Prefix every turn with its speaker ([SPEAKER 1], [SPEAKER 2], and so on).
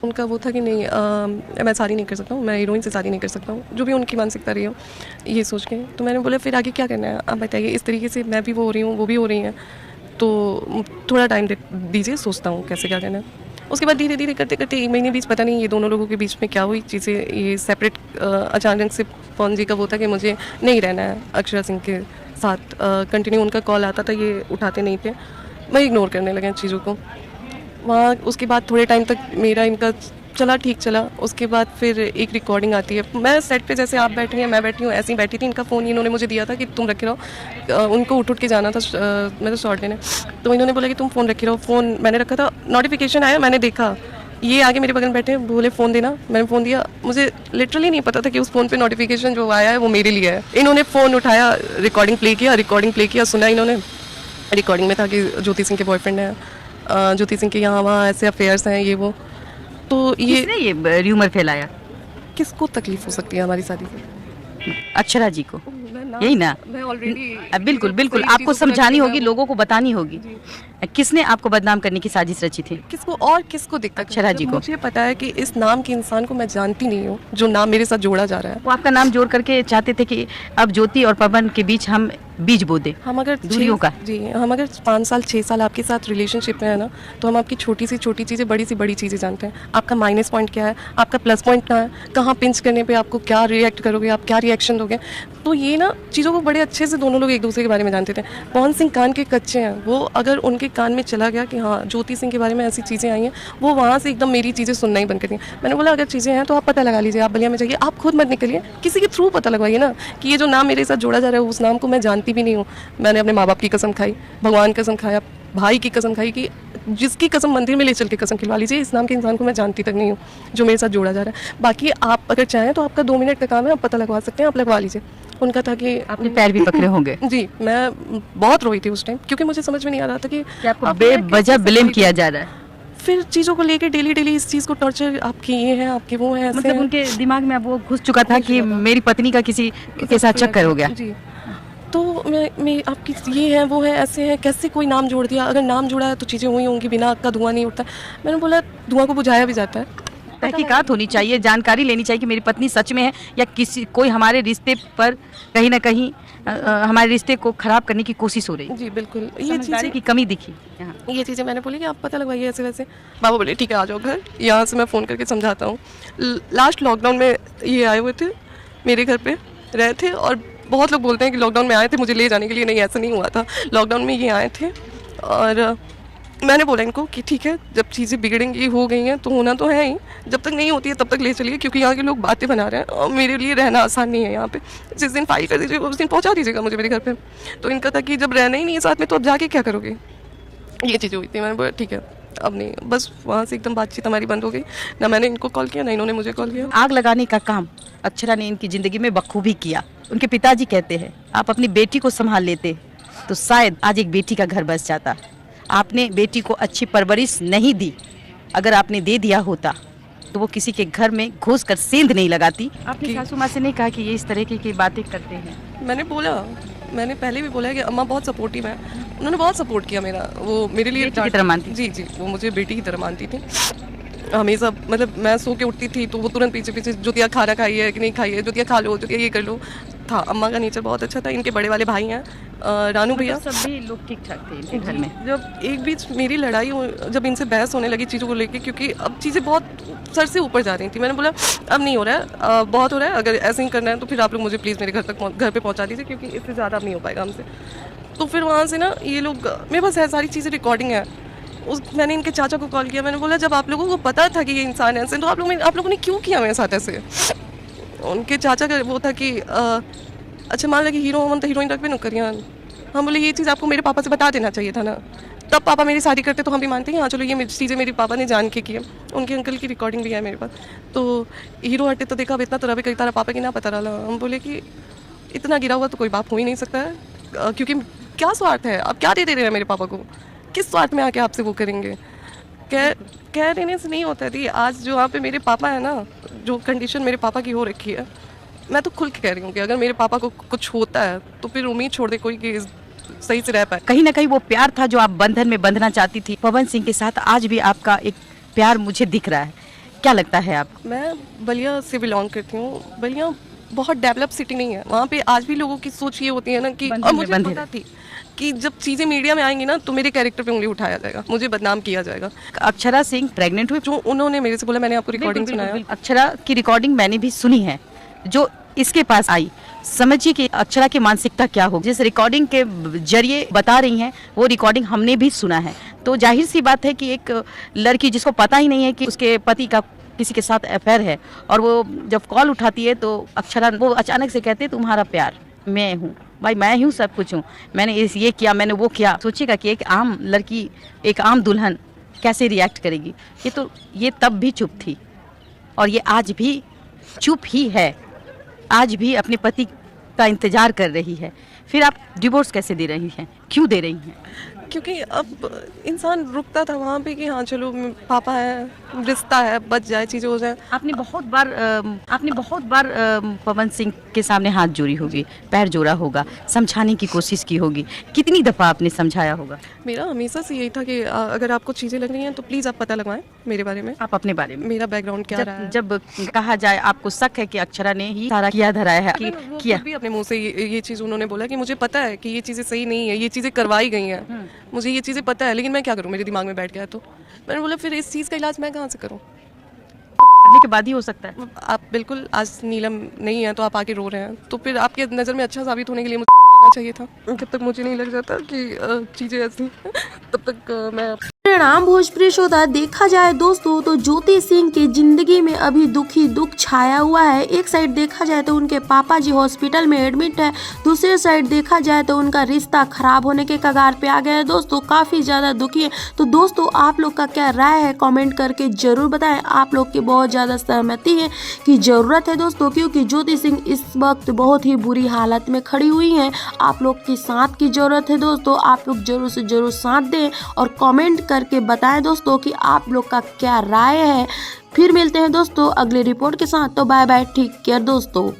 [SPEAKER 1] उनका वो था कि नहीं मैं शादी नहीं कर सकता हूँ, मैं हीरोइन से शादी नहीं कर सकता हूँ, जो भी उनकी मानसिकता रही हो ये सोच के। तो मैंने बोला फिर आगे क्या करना है आप बताइए। इस तरीके से मैं भी वो हो रही हूँ, वो भी हो रही हैं, तो थोड़ा टाइम दीजिए, सोचता हूँ कैसे क्या करना है। उसके बाद धीरे धीरे करते करते 1 महीने बीच पता नहीं ये दोनों लोगों के बीच में क्या हुई चीज़ें, ये सेपरेट अचानक से पवन जी का वो था कि मुझे नहीं रहना है अक्षरा सिंह के साथ। कंटिन्यू उनका कॉल आता था, ये उठाते नहीं थे, मैं इग्नोर करने लगा चीज़ों को। वहाँ उसके बाद थोड़े टाइम तक मेरा इनका चला, ठीक चला। उसके बाद फिर एक रिकॉर्डिंग आती है, मैं सेट पे जैसे आप बैठी हैं मैं बैठी हूँ ऐसे ही बैठी थी, इनका फ़ोन इन्होंने मुझे दिया था कि तुम रखे रहो। उनको उठ के जाना था मैं तो शॉर्ट लेने, तो इन्होंने बोला कि तुम फ़ोन रखे रहो। फ़ोन मैंने रखा था, नोटिफिकेशन आया, मैंने देखा ये आगे मेरे बगल में बैठे बोले फ़ोन देना, मैंने फ़ोन दिया। मुझे लिटरली नहीं पता था कि उस फ़ोन पे नोटिफिकेशन जो आया है वो मेरे लिए है। इन्होंने फ़ोन उठाया, रिकॉर्डिंग प्ले किया, सुना इन्होंने। रिकॉर्डिंग में था कि ज्योति सिंह के बॉयफ्रेंड हैं, ज्योति सिंह के यहाँ वहाँ ऐसे अफेयर्स हैं ये वो। तो ये
[SPEAKER 2] किसने ये र्यूमर फैलाया?
[SPEAKER 1] किसको तकलीफ हो सकती है हमारी शादी से?
[SPEAKER 2] अक्षरा जी को, यही ना?
[SPEAKER 1] मैं ऑलरेडी
[SPEAKER 2] बिल्कुल बिल्कुल, आपको समझानी होगी, लोगों को बतानी होगी। किसने आपको बदनाम करने की साजिश रची थी?
[SPEAKER 1] किसको और किसको दिक्कत है?
[SPEAKER 2] अक्षरा जी को।
[SPEAKER 1] मुझे पता है कि इस नाम के इंसान को मैं जानती नहीं हूँ जो नाम मेरे साथ जोड़ा जा रहा है।
[SPEAKER 2] वो आपका नाम जोड़ करके चाहते थे कि अब ज्योति और पवन के बीच हम बीज बो दें,
[SPEAKER 1] हम अगर
[SPEAKER 2] दूरियों का।
[SPEAKER 1] जी, हम अगर 5 साल 6 साल आपके साथ रिलेशनशिप में है ना, तो हम आपकी छोटी सी छोटी चीज़ें, बड़ी सी बड़ी चीज़ें जानते हैं। आपका माइनस पॉइंट क्या है, आपका प्लस पॉइंट क्या है, कहाँ पिंच करने पे आपको क्या रिएक्ट करोगे, आप क्या रिएक्शन दोगे। तो ये ना चीज़ों को बड़े अच्छे से दोनों लोग एक दूसरे के बारे में जानते थे। पवन सिंह कान के कच्चे हैं, वो अगर उनके कान में चला गया कि हाँ ज्योति सिंह के बारे में ऐसी चीज़ें आई हैं, वो वहाँ से एकदम मेरी चीज़ें सुनना ही बंद कर दी। मैंने बोला अगर चीज़ें हैं तो आप पता लगा लीजिए, आप बलिया में जाइए, आप खुद मत निकलिए, किसी के थ्रू पता लगवाइए ना कि ये जो नाम मेरे साथ जोड़ा जा रहा है उस नाम को मैं जानती भी नहीं हूँ। मैंने अपने माँ बाप की कसम खाई, भगवान की कसम खाया, भाई की कसम खाई कि जिसकी कसम मंदिर में ले चल के कसम खिलवा लीजिए, इस नाम के इंसान को मैं जानती तक नहीं हूँ जो मेरे साथ जोड़ा जा रहा है। बाकी आप अगर चाहें तो आपका 2 मिनट का काम है, आप पता लगवा सकते हैं, आप लगवा लीजिए। उनका था कि
[SPEAKER 2] आपने पैर भी पकड़े होंगे।
[SPEAKER 1] जी, मैं बहुत रोई थी उस टाइम, क्योंकि मुझे समझ में नहीं आ रहा था कि
[SPEAKER 2] आपको बेवजह ब्लेम किया जा रहा है।
[SPEAKER 1] फिर चीज़ों को लेके डेली डेली इस चीज़ को टॉर्चर, आपकी ये है, आपके वो है, ऐसे
[SPEAKER 2] मतलब
[SPEAKER 1] है।
[SPEAKER 2] उनके दिमाग में अब वो घुस चुका था कि मेरी पत्नी का किसी के साथ चक्कर हो गया।
[SPEAKER 1] जी, तो मैं आपकी ये है वो है ऐसे है, कैसे कोई नाम जोड़ दिया, अगर नाम जुड़ा है तो चीज़ें हुई होंगी, बिना आग का धुआं नहीं उठता। मैंने बोला धुआं को बुझाया भी जाता है।
[SPEAKER 2] तहकीकात होनी चाहिए, जानकारी लेनी चाहिए कि मेरी पत्नी सच में है या किसी कोई हमारे रिश्ते पर कहीं ना कहीं हमारे रिश्ते को खराब करने की कोशिश हो रही है।
[SPEAKER 1] जी बिल्कुल, ये
[SPEAKER 2] समझदारी
[SPEAKER 1] चीज़ें
[SPEAKER 2] की कमी दिखी यहाँ।
[SPEAKER 1] ये चीज़ें मैंने बोली कि आप पता लगवाइए ऐसे वैसे। बाबा बोले ठीक है आ जाओ घर, यहाँ से मैं फ़ोन करके समझाता हूँ। लास्ट लॉकडाउन में ये आए हुए थे, मेरे घर पे रहे थे, और बहुत लोग बोलते हैं कि लॉकडाउन में आए थे मुझे ले जाने के लिए, नहीं ऐसा नहीं हुआ था। लॉकडाउन में ये आए थे और मैंने बोला इनको कि ठीक है जब चीज़ें बिगड़ेंगी, हो गई हैं तो होना तो है ही, जब तक नहीं होती है तब तक ले चलिए, क्योंकि यहाँ के लोग बातें बना रहे हैं और मेरे लिए रहना आसान नहीं है यहाँ पे। जिस दिन फाइल कर दीजिएगा उस दिन पहुँचा दीजिएगा मुझे मेरे घर पे। तो इनका था कि जब रहना ही नहीं है साथ में तो अब जाके क्या करोगे, ये चीज़ें हुई थी। मैंने बोला ठीक है अब नहीं, बस वहाँ से एकदम बातचीत हमारी बंद हो गई। ना मैंने इनको कॉल किया ना इन्होंने मुझे कॉल किया।
[SPEAKER 2] आग लगाने का काम अक्षरा ने इनकी ज़िंदगी में बखूबी किया। उनके पिताजी कहते हैं आप अपनी बेटी को संभाल लेते तो शायद आज एक बेटी का घर बस जाता। आपने बेटी को अच्छी परवरिश नहीं दी, अगर आपने दे दिया होता तो वो किसी के घर में घुस कर सेंध नहीं लगाती। आपने सासू माँ से नहीं कहा कि ये इस तरह की बातें करते हैं?
[SPEAKER 1] मैंने बोला, मैंने पहले भी बोला है कि अम्मा बहुत सपोर्टिव है, उन्होंने बहुत सपोर्ट किया मेरा, वो मेरे लिए
[SPEAKER 2] बेटी की तरह मानती।
[SPEAKER 1] जी जी, वो मुझे बेटी की तरह मानती थी हमेशा। मतलब मैं सो के उठती थी तो वो तुरंत पीछे पीछे ज्योतिया खाना खाई है कि नहीं खाई है, ज्योतिया खा लो, ज्योतिया ये कर लो था। अम्मा का नेचर बहुत अच्छा था। इनके बड़े वाले भाई हैं रानू भैया,
[SPEAKER 2] सभी लोग ठीक ठाक थे इनके घर में।
[SPEAKER 1] जब एक बीच मेरी लड़ाई जब इनसे बहस होने लगी चीज़ों को लेके, क्योंकि अब चीज़ें बहुत सर से ऊपर जा रही थी, मैंने बोला अब नहीं हो रहा है, बहुत हो रहा है, अगर ऐसे ही करना है तो फिर आप लोग मुझे प्लीज़ मेरे घर पे पहुंचा दीजिए, क्योंकि इससे ज़्यादा अब नहीं हो पाएगा हमसे। तो फिर वहाँ से ना ये लोग, मेरे पास है सारी चीज़ें, रिकॉर्डिंग है। मैंने इनके चाचा को कॉल किया, मैंने बोला जब आप लोगों को पता था कि ये इंसान ऐसे, तो आप लोगों ने क्यों किया मेरे साथ ऐसे। उनके चाचा का वो था कि अच्छा मान लो कि हीरो हम तो हीरोइन रख भी न करिए। हम बोले ये चीज़ आपको मेरे पापा से बता देना चाहिए था ना, तब पापा मेरी शादी करते तो हम भी मानते हैं हाँ चलो ये चीज़ें मेरे पापा ने जान के की है। उनके अंकल की रिकॉर्डिंग भी है मेरे पास। तो हीरो हटे तो देखा अब इतना तरह भी करता रहा, पापा की ना पता रहा। हम बोले कि इतना गिरा हुआ तो कोई बाप हो ही नहीं सकता है, क्योंकि क्या स्वार्थ है, आप क्या दे रहे हैं मेरे पापा को, किस स्वार्थ में आके आपसे वो करेंगे। कह देने से नहीं होता थी। आज जो वहाँ पे मेरे पापा है ना, जो कंडीशन मेरे पापा की हो रखी है, मैं तो खुल के कह रही हूँ कि अगर मेरे पापा को कुछ होता है तो फिर उम्मीद छोड़ दे कोई कि सही से रह पाए।
[SPEAKER 2] कहीं ना कहीं वो प्यार था जो आप बंधन में बंधना चाहती थी पवन सिंह के साथ, आज भी आपका एक प्यार मुझे दिख रहा है। क्या लगता है आपको?
[SPEAKER 1] मैं बलिया से बिलोंग करती हूँ। बलिया बहुत डेवलप सिटी नहीं है, वहाँ पे आज भी लोगों की सोच ये होती है ना कि,
[SPEAKER 2] बंधे
[SPEAKER 1] और
[SPEAKER 2] में
[SPEAKER 1] मुझे
[SPEAKER 2] बंधे
[SPEAKER 1] पता थी कि जब चीज़ें मीडिया में आएंगी ना तो मेरे कैरेक्टर पे उंगली उठाया जाएगा, मुझे बदनाम किया जाएगा।
[SPEAKER 2] अक्षरा सिंह प्रेग्नेंट हुई,
[SPEAKER 1] जो उन्होंने मेरे से बोला, मैंने आपको रिकॉर्डिंग
[SPEAKER 2] बिल्कुल,
[SPEAKER 1] सुनाया।
[SPEAKER 2] बिल्कुल। अक्षरा की रिकॉर्डिंग मैंने भी सुनी है, जो इसके पास आई। समझिए कि अक्षरा की मानसिकता क्या हो, जिस रिकॉर्डिंग के जरिए बता रही हैं वो रिकॉर्डिंग हमने भी सुना है। तो जाहिर सी बात है कि एक लड़की जिसको पता ही नहीं है कि उसके पति का किसी के साथ अफेयर है, और वो जब कॉल उठाती है तो अक्षरा वो अचानक से कहते हैं तुम्हारा प्यार मैं हूँ, भाई मैं हूँ, सब कुछ हूँ, मैंने ये किया, मैंने वो किया। सोचिएगा कि एक आम लड़की, एक आम दुल्हन कैसे रिएक्ट करेगी। ये तब भी चुप थी और ये आज भी चुप ही है, आज भी अपने पति का इंतजार कर रही है। फिर आप डिवोर्स कैसे दे रही हैं, क्यों दे रही हैं?
[SPEAKER 1] क्योंकि अब इंसान रुकता था वहाँ पे कि हाँ चलो पापा है, रिश्ता है, बच जाए, चीज़ें हो जाए।
[SPEAKER 2] आपने बहुत बार पवन सिंह के सामने हाथ जोड़ी होगी, पैर जोड़ा होगा, समझाने की कोशिश की होगी। कितनी दफ़ा आपने समझाया होगा?
[SPEAKER 1] मेरा हमेशा से यही था कि अगर आपको चीज़ें लग रही हैं तो प्लीज़ आप पता लगवाएं मेरे बारे में,
[SPEAKER 2] आप अपने बारे में,
[SPEAKER 1] मेरा बैकग्राउंड क्या रहा है।
[SPEAKER 2] जब कहा जाए आपको शक है कि अक्षरा ने ही सारा किया धराया है कि
[SPEAKER 1] वो
[SPEAKER 2] किया,
[SPEAKER 1] खुद भी अपने मुंह से ये चीज़ उन्होंने बोला कि मुझे पता है कि ये चीज़ें सही नहीं है, ये चीज़ें करवाई गई हैं, मुझे ये चीज़ें पता है, लेकिन मैं क्या करूँ, मेरे दिमाग में बैठ गया। तो मैंने बोला फिर इस चीज़ का इलाज मैं कहाँ से करूँ?
[SPEAKER 2] करने के बाद ही हो सकता है।
[SPEAKER 1] आप बिल्कुल, आज नीलम नहीं है तो आप आके रो रहे हैं, तो फिर आपके नज़र में अच्छा साबित होने के लिए मुझे करना चाहिए था। जब तक मुझे नहीं लग जाता कि चीज़ें ऐसी तब तक मैं।
[SPEAKER 3] परिणाम भोजपुरी श्रोता, देखा जाए दोस्तों तो ज्योति सिंह की जिंदगी में अभी दुख छाया हुआ है। एक साइड देखा जाए तो उनके पापा जी हॉस्पिटल में एडमिट है, दूसरे साइड देखा जाए तो उनका रिश्ता खराब होने के कगार पे आ गया है। दोस्तों काफी ज्यादा दुखी है। तो दोस्तों आप लोग का क्या राय है, कमेंट करके जरूर बताएं। आप लोग की बहुत ज्यादा सहमति है कि जरूरत है दोस्तों, क्योंकि ज्योति सिंह इस वक्त बहुत ही बुरी हालत में खड़ी हुई है। आप लोग की साथ की जरूरत है दोस्तों, आप लोग जरूर से जरूर साथ दें और कमेंट करके बताएं दोस्तों कि आप लोग का क्या राय है। फिर मिलते हैं दोस्तों अगली रिपोर्ट के साथ। तो बाय बाय, टेक केयर दोस्तों।